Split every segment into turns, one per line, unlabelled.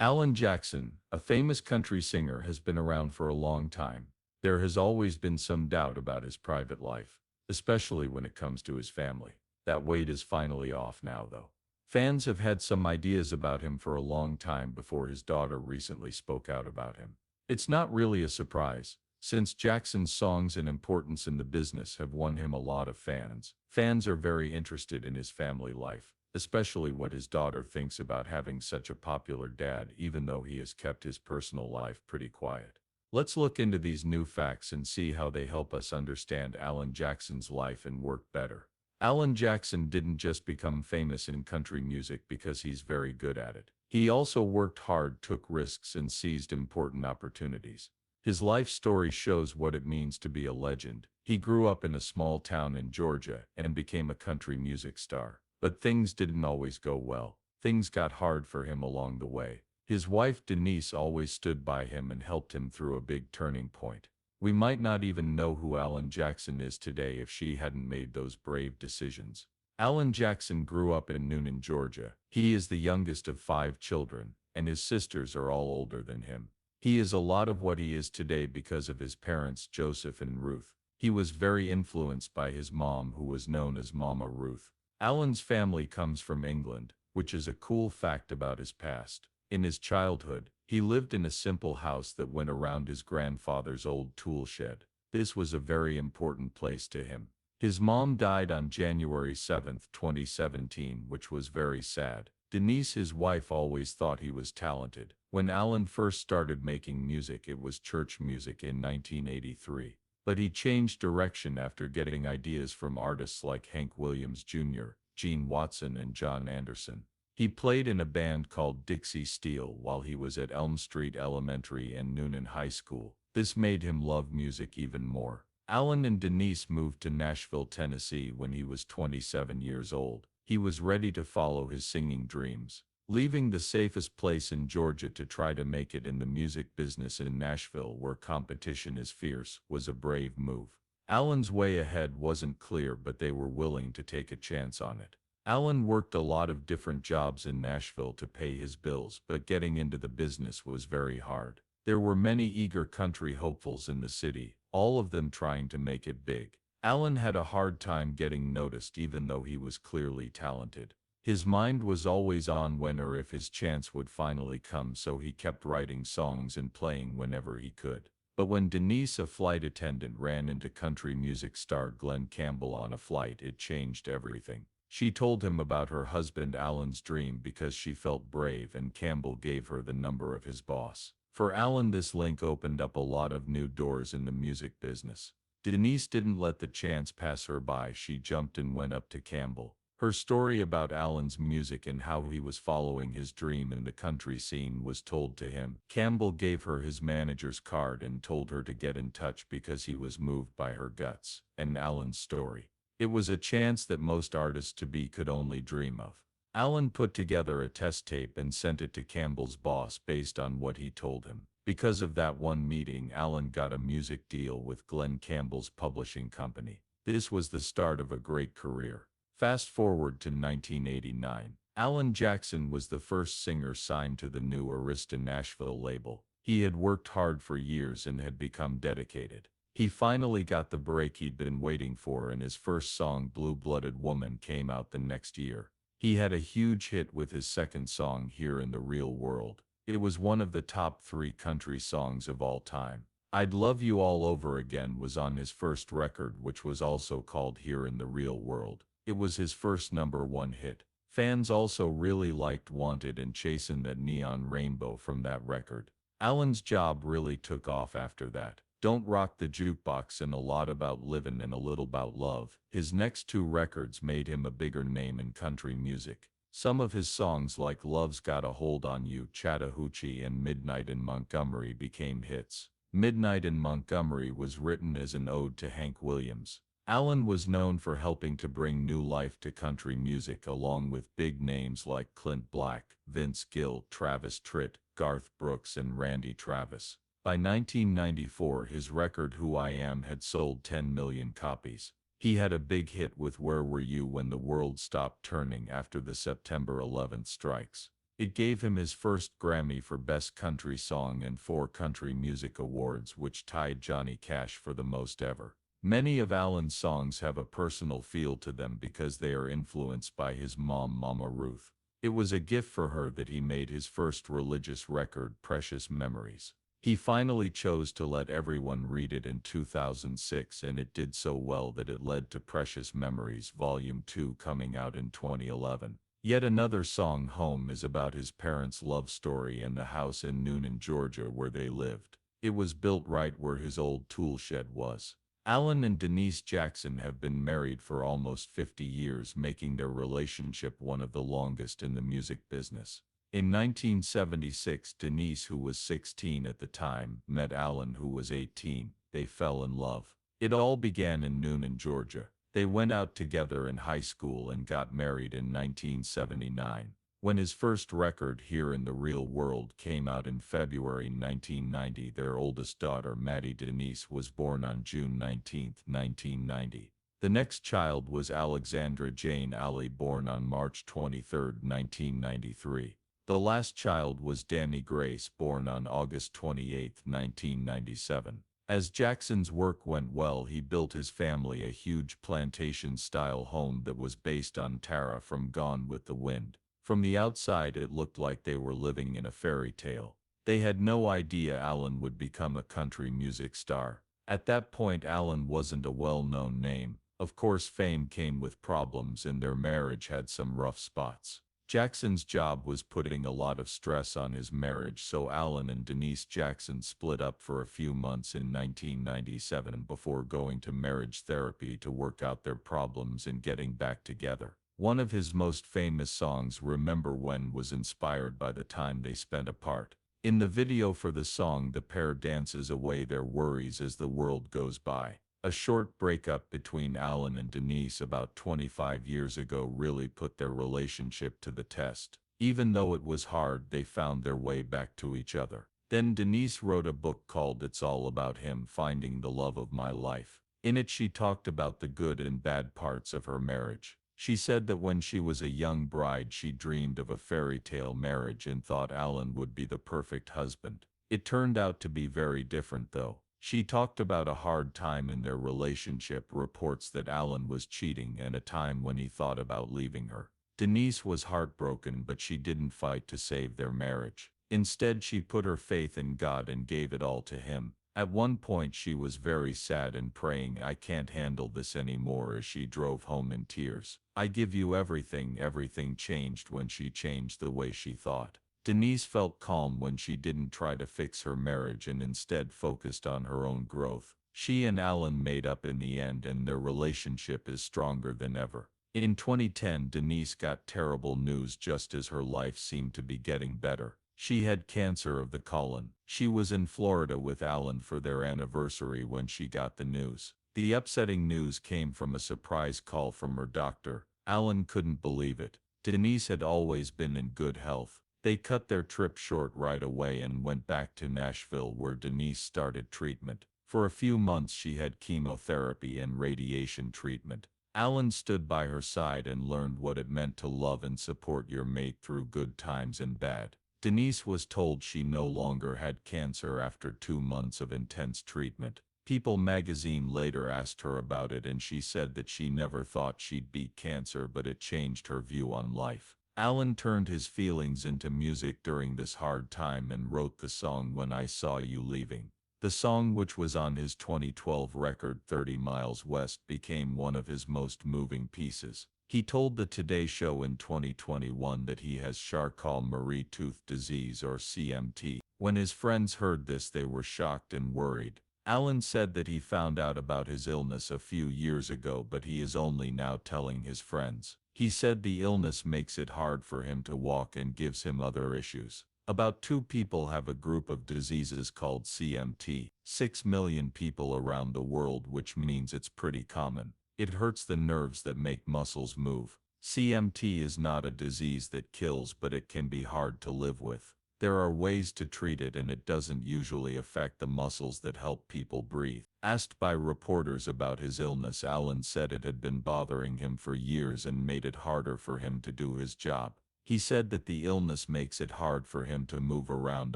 Alan Jackson, a famous country singer, has been around for a long time. There has always been some doubt about his private life, especially when it comes to his family. That weight is finally off now, though. Fans have had some ideas about him for a long time before his daughter recently spoke out about him. It's not really a surprise, since Jackson's songs and importance in the business have won him a lot of fans. Fans are very interested in his family life, especially what his daughter thinks about having such a popular dad, even though he has kept his personal life pretty quiet. Let's look into these new facts and see how they help us understand Alan Jackson's life and work better. Alan Jackson didn't just become famous in country music because he's very good at it. He also worked hard, took risks, and seized important opportunities. His life story shows what it means to be a legend. He grew up in a small town in Georgia and became a country music star. But things didn't always go well. Things got hard for him along the way. His wife Denise always stood by him and helped him through a big turning point. We might not even know who Alan Jackson is today if she hadn't made those brave decisions. Alan Jackson grew up in Noonan, Georgia. He is the youngest of 5 children, and his sisters are all older than him. He is a lot of what he is today because of his parents, Joseph and Ruth. He was very influenced by his mom, who was known as Mama Ruth. Alan's family comes from England, which is a cool fact about his past. In his childhood, he lived in a simple house that went around his grandfather's old tool shed. This was a very important place to him. His mom died on January 7, 2017, which was very sad. Denise, his wife, always thought he was talented. When Alan first started making music, it was church music in 1983. But he changed direction after getting ideas from artists like Hank Williams Jr., Gene Watson, and John Anderson. He played in a band called Dixie Steel while he was at Elm Street Elementary and Noonan High School. This made him love music even more. Alan and Denise moved to Nashville, Tennessee when he was 27 years old. He was ready to follow his singing dreams. Leaving the safest place in Georgia to try to make it in the music business in Nashville, where competition is fierce, was a brave move. Alan's way ahead wasn't clear, but they were willing to take a chance on it. Alan worked a lot of different jobs in Nashville to pay his bills, but getting into the business was very hard. There were many eager country hopefuls in the city, all of them trying to make it big. Alan had a hard time getting noticed, even though he was clearly talented. His mind was always on when or if his chance would finally come, so he kept writing songs and playing whenever he could. But when Denise, a flight attendant, ran into country music star Glenn Campbell on a flight, it changed everything. She told him about her husband Alan's dream because she felt brave, and Campbell gave her the number of his boss. For Alan, this link opened up a lot of new doors in the music business. Denise didn't let the chance pass her by. She jumped and went up to Campbell. Her story about Alan's music and how he was following his dream in the country scene was told to him. Campbell gave her his manager's card and told her to get in touch because he was moved by her guts and Alan's story. It was a chance that most artists-to-be could only dream of. Alan put together a test tape and sent it to Campbell's boss based on what he told him. Because of that one meeting, Alan got a music deal with Glenn Campbell's publishing company. This was the start of a great career. Fast forward to 1989. Alan Jackson was the first singer signed to the new Arista Nashville label. He had worked hard for years and had become dedicated. He finally got the break he'd been waiting for, and his first song, Blue-Blooded Woman, came out the next year. He had a huge hit with his second song, Here in the Real World. It was one of the top 3 country songs of all time. I'd Love You All Over Again was on his first record, which was also called Here in the Real World. It was his first #1 hit. Fans also really liked Wanted and Chasin' That Neon Rainbow from that record. Alan's job really took off after that. Don't Rock the Jukebox and A Lot About Livin' and A Little About Love. His next 2 records made him a bigger name in country music. Some of his songs like Love's Got a Hold on You, Chattahoochee, and Midnight in Montgomery became hits. Midnight in Montgomery was written as an ode to Hank Williams. Alan was known for helping to bring new life to country music, along with big names like Clint Black, Vince Gill, Travis Tritt, Garth Brooks, and Randy Travis. By 1994, his record Who I Am had sold 10 million copies. He had a big hit with Where Were You When the World Stopped Turning after the September 11th strikes. It gave him his first Grammy for Best Country Song and 4 Country Music Awards, which tied Johnny Cash for the most ever. Many of Alan's songs have a personal feel to them because they are influenced by his mom, Mama Ruth. It was a gift for her that he made his first religious record, Precious Memories. He finally chose to let everyone read it in 2006, and it did so well that it led to Precious Memories Volume 2 coming out in 2011. Yet another song, Home, is about his parents' love story and the house in Noonan, Georgia where they lived. It was built right where his old tool shed was. Alan and Denise Jackson have been married for almost 50 years, making their relationship one of the longest in the music business. In 1976, Denise, who was 16 at the time, met Alan, who was 18. They fell in love. It all began in Noonan, Georgia. They went out together in high school and got married in 1979. When his first record, Here in the Real World, came out in February 1990, their oldest daughter, Maddie Denise, was born on June 19, 1990. The next child was Alexandra Jane Ali, born on March 23, 1993. The last child was Danny Grace, born on August 28, 1997. As Jackson's work went well, he built his family a huge plantation-style home that was based on Tara from Gone with the Wind. From the outside, it looked like they were living in a fairy tale. They had no idea Alan would become a country music star. At that point, Alan wasn't a well-known name. Of course, fame came with problems, and their marriage had some rough spots. Jackson's job was putting a lot of stress on his marriage, so Alan and Denise Jackson split up for a few months in 1997 before going to marriage therapy to work out their problems and getting back together. One of his most famous songs, Remember When, was inspired by the time they spent apart. In the video for the song, the pair dances away their worries as the world goes by. A short breakup between Alan and Denise about 25 years ago really put their relationship to the test. Even though it was hard, they found their way back to each other. Then Denise wrote a book called It's All About Him, Finding the Love of My Life. In it, she talked about the good and bad parts of her marriage. She said that when she was a young bride, she dreamed of a fairy tale marriage and thought Alan would be the perfect husband. It turned out to be very different, though. She talked about a hard time in their relationship, reports that Alan was cheating, and a time when he thought about leaving her. Denise was heartbroken, but she didn't fight to save their marriage. Instead, she put her faith in God and gave it all to Him. At one point, she was very sad and praying, "I can't handle this anymore," as she drove home in tears. "I give you everything." Everything changed when she changed the way she thought. Denise felt calm when she didn't try to fix her marriage and instead focused on her own growth. She and Alan made up in the end, and their relationship is stronger than ever. In 2010, Denise got terrible news just as her life seemed to be getting better. She had cancer of the colon. She was in Florida with Alan for their anniversary when she got the news. The upsetting news came from a surprise call from her doctor. Alan couldn't believe it. Denise had always been in good health. They cut their trip short right away and went back to Nashville, where Denise started treatment. For a few months she had chemotherapy and radiation treatment. Alan stood by her side and learned what it meant to love and support your mate through good times and bad. Denise was told she no longer had cancer after 2 months of intense treatment. People magazine later asked her about it, and she said that she never thought she'd beat cancer, but it changed her view on life. Alan turned his feelings into music during this hard time and wrote the song When I Saw You Leaving. The song, which was on his 2012 record 30 Miles West, became one of his most moving pieces. He told the Today Show in 2021 that he has Charcot-Marie Tooth disease, or CMT. When his friends heard this, they were shocked and worried. Alan said that he found out about his illness a few years ago, but he is only now telling his friends. He said the illness makes it hard for him to walk and gives him other issues. About 2 people have a group of diseases called CMT. 6 million people around the world, which means it's pretty common. It hurts the nerves that make muscles move. CMT is not a disease that kills, but it can be hard to live with. There are ways to treat it, and it doesn't usually affect the muscles that help people breathe. Asked by reporters about his illness, Alan said it had been bothering him for years and made it harder for him to do his job. He said that the illness makes it hard for him to move around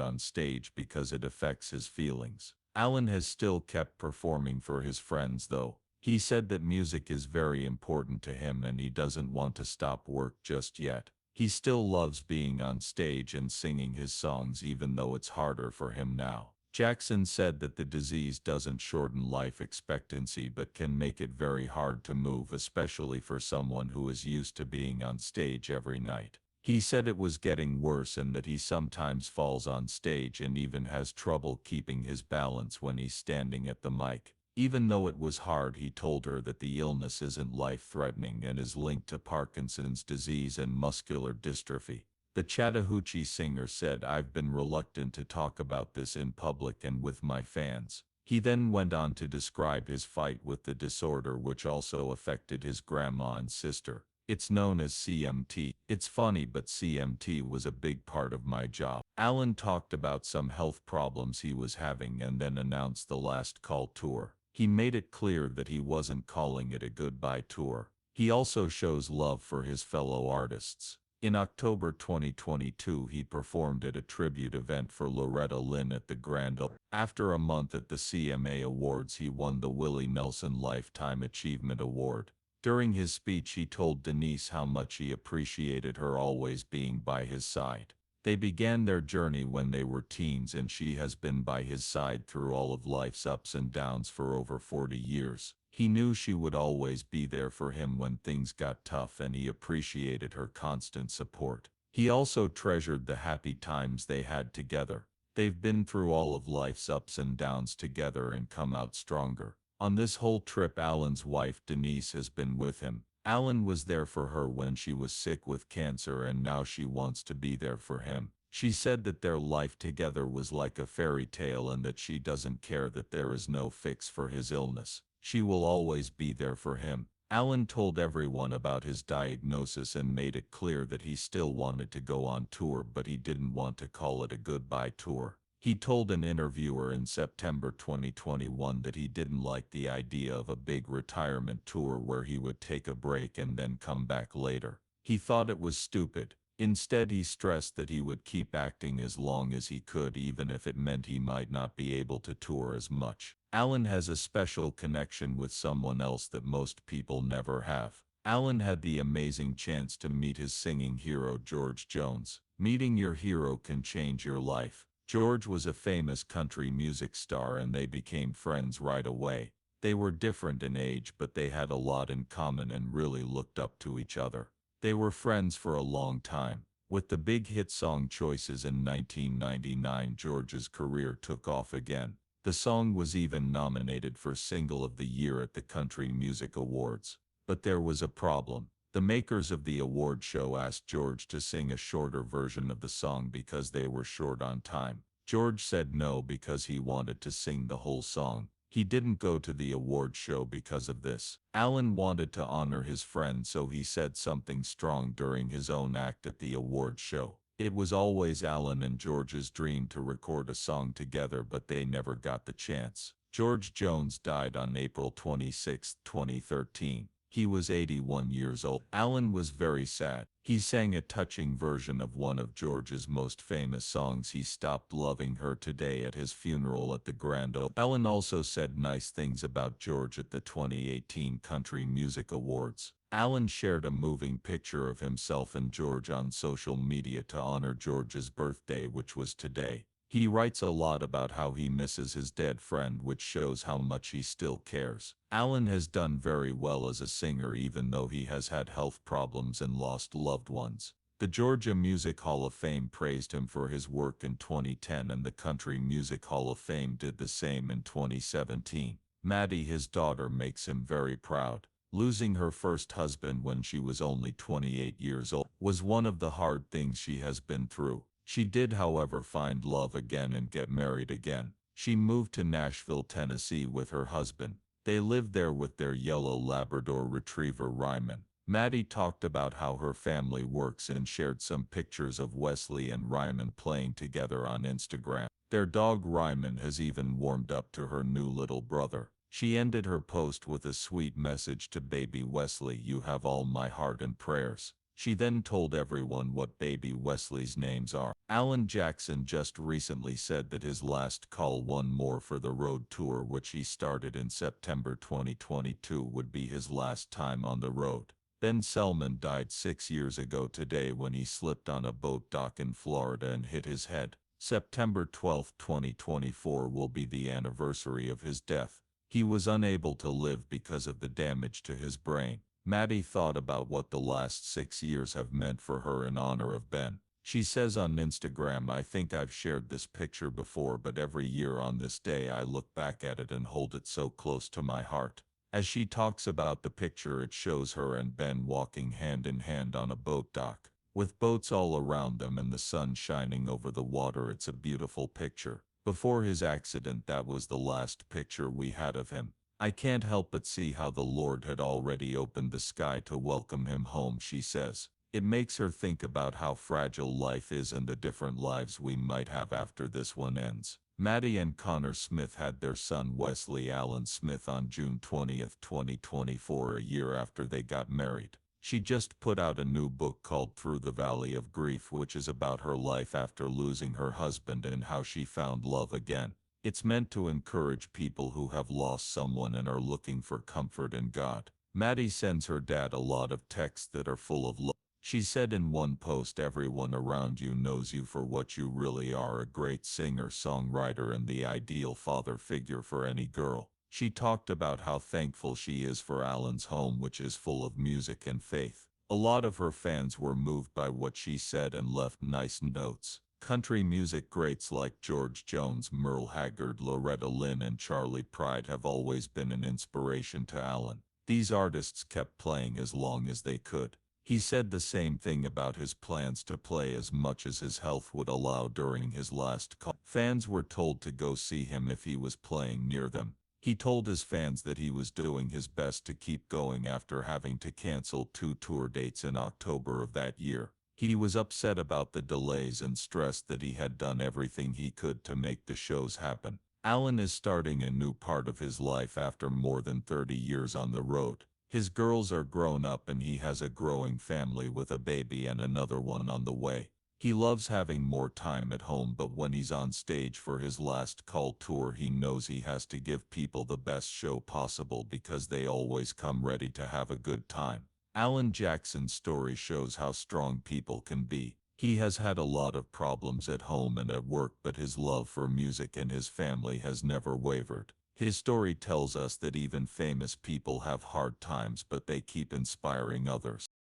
on stage because it affects his feelings. Alan has still kept performing for his friends though. He said that music is very important to him and he doesn't want to stop work just yet. He still loves being on stage and singing his songs even though it's harder for him now. Jackson said that the disease doesn't shorten life expectancy but can make it very hard to move, especially for someone who is used to being on stage every night. He said it was getting worse and that he sometimes falls on stage and even has trouble keeping his balance when he's standing at the mic. Even though it was hard, he told her that the illness isn't life-threatening and is linked to Parkinson's disease and muscular dystrophy. The Chattahoochee singer said, "I've been reluctant to talk about this in public and with my fans." He then went on to describe his fight with the disorder, which also affected his grandma and sister. "It's known as CMT. It's funny, but CMT was a big part of my job." Alan talked about some health problems he was having and then announced the Last Call tour. He made it clear that he wasn't calling it a goodbye tour. He also shows love for his fellow artists. In October 2022, he performed at a tribute event for Loretta Lynn at the Grand Ole. After a month at the CMA Awards, he won the Willie Nelson Lifetime Achievement Award. During his speech, he told Denise how much he appreciated her always being by his side. They began their journey when they were teens, and she has been by his side through all of life's ups and downs for over 40 years. He knew she would always be there for him when things got tough, and he appreciated her constant support. He also treasured the happy times they had together. They've been through all of life's ups and downs together and come out stronger. On this whole trip, Alan's wife Denise has been with him. Alan was there for her when she was sick with cancer, and now she wants to be there for him. She said that their life together was like a fairy tale and that she doesn't care that there is no fix for his illness. She will always be there for him. Alan told everyone about his diagnosis and made it clear that he still wanted to go on tour, but he didn't want to call it a goodbye tour. He told an interviewer in September 2021 that he didn't like the idea of a big retirement tour where he would take a break and then come back later. He thought it was stupid. Instead, he stressed that he would keep acting as long as he could, even if it meant he might not be able to tour as much. Alan has a special connection with someone else that most people never have. Alan had the amazing chance to meet his singing hero, George Jones. Meeting your hero can change your life. George was a famous country music star and they became friends right away. They were different in age, but they had a lot in common and really looked up to each other. They were friends for a long time. With the big hit song Choices in 1999, George's career took off again. The song was even nominated for Single of the Year at the Country Music Awards. But there was a problem. The makers of the award show asked George to sing a shorter version of the song because they were short on time. George said no because he wanted to sing the whole song. He didn't go to the award show because of this. Alan wanted to honor his friend, so he said something strong during his own act at the award show. It was always Alan and George's dream to record a song together, but they never got the chance. George Jones died on April 26, 2013. He was 81 years old. Alan was very sad. He sang a touching version of one of George's most famous songs, He Stopped Loving Her Today, at his funeral at the Grand Ole. Alan also said nice things about George at the 2018 Country Music Awards. Alan shared a moving picture of himself and George on social media to honor George's birthday, which was today. He writes a lot about how he misses his dead friend, which shows how much he still cares. Alan has done very well as a singer, even though he has had health problems and lost loved ones. The Georgia Music Hall of Fame praised him for his work in 2010, and the Country Music Hall of Fame did the same in 2017. Maddie, his daughter, makes him very proud. Losing her first husband when she was only 28 years old was one of the hard things she has been through. She did, however, find love again and get married again. She moved to Nashville, Tennessee with her husband. They lived there with their yellow Labrador retriever Ryman. Maddie talked about how her family works and shared some pictures of Wesley and Ryman playing together on Instagram. Their dog Ryman has even warmed up to her new little brother. She ended her post with a sweet message to baby Wesley, "You have all my heart and prayers."
She then told everyone what baby Wesley's names are. Alan Jackson just recently said that his last call one more for the road tour, which he started in September 2022, would be his last time on the road. Ben Selman died 6 years ago today when he slipped on a boat dock in Florida and hit his head. September 12, 2024 will be the anniversary of his death. He was unable to live because of the damage to his brain. Maddie thought about what the last 6 years have meant for her in honor of Ben. She says on Instagram, "I think I've shared this picture before, but every year on this day I look back at it and hold it so close to my heart." As she talks about the picture, it shows her and Ben walking hand in hand on a boat dock, with boats all around them and the sun shining over the water. It's a beautiful picture. Before his accident, that was the last picture we had of him. "I can't help but see how the Lord had already opened the sky to welcome him home," she says. It makes her think about how fragile life is and the different lives we might have after this one ends. Maddie and Connor Smith had their son Wesley Allen Smith on June 20th, 2024, a year after they got married. She just put out a new book called Through the Valley of Grief, which is about her life after losing her husband and how she found love again. It's meant to encourage people who have lost someone and are looking for comfort in God. Maddie sends her dad a lot of texts that are full of love. She said in one post, "Everyone around you knows you for what you really are, a great singer, songwriter, and the ideal father figure for any girl." She talked about how thankful she is for Alan's home, which is full of music and faith. A lot of her fans were moved by what she said and left nice notes. Country music greats like George Jones, Merle Haggard, Loretta Lynn, and Charlie Pride have always been an inspiration to Alan. These artists kept playing as long as they could. He said the same thing about his plans to play as much as his health would allow during his last call. Fans were told to go see him if he was playing near them. He told his fans that he was doing his best to keep going after having to cancel 2 tour dates in October of that year. He was upset about the delays and stressed that he had done everything he could to make the shows happen. Alan is starting a new part of his life after more than 30 years on the road. His girls are grown up and he has a growing family with a baby and another one on the way. He loves having more time at home, but when he's on stage for his last call tour, he knows he has to give people the best show possible because they always come ready to have a good time. Alan Jackson's story shows how strong people can be. He has had a lot of problems at home and at work, but his love for music and his family has never wavered. His story tells us that even famous people have hard times, but they keep inspiring others.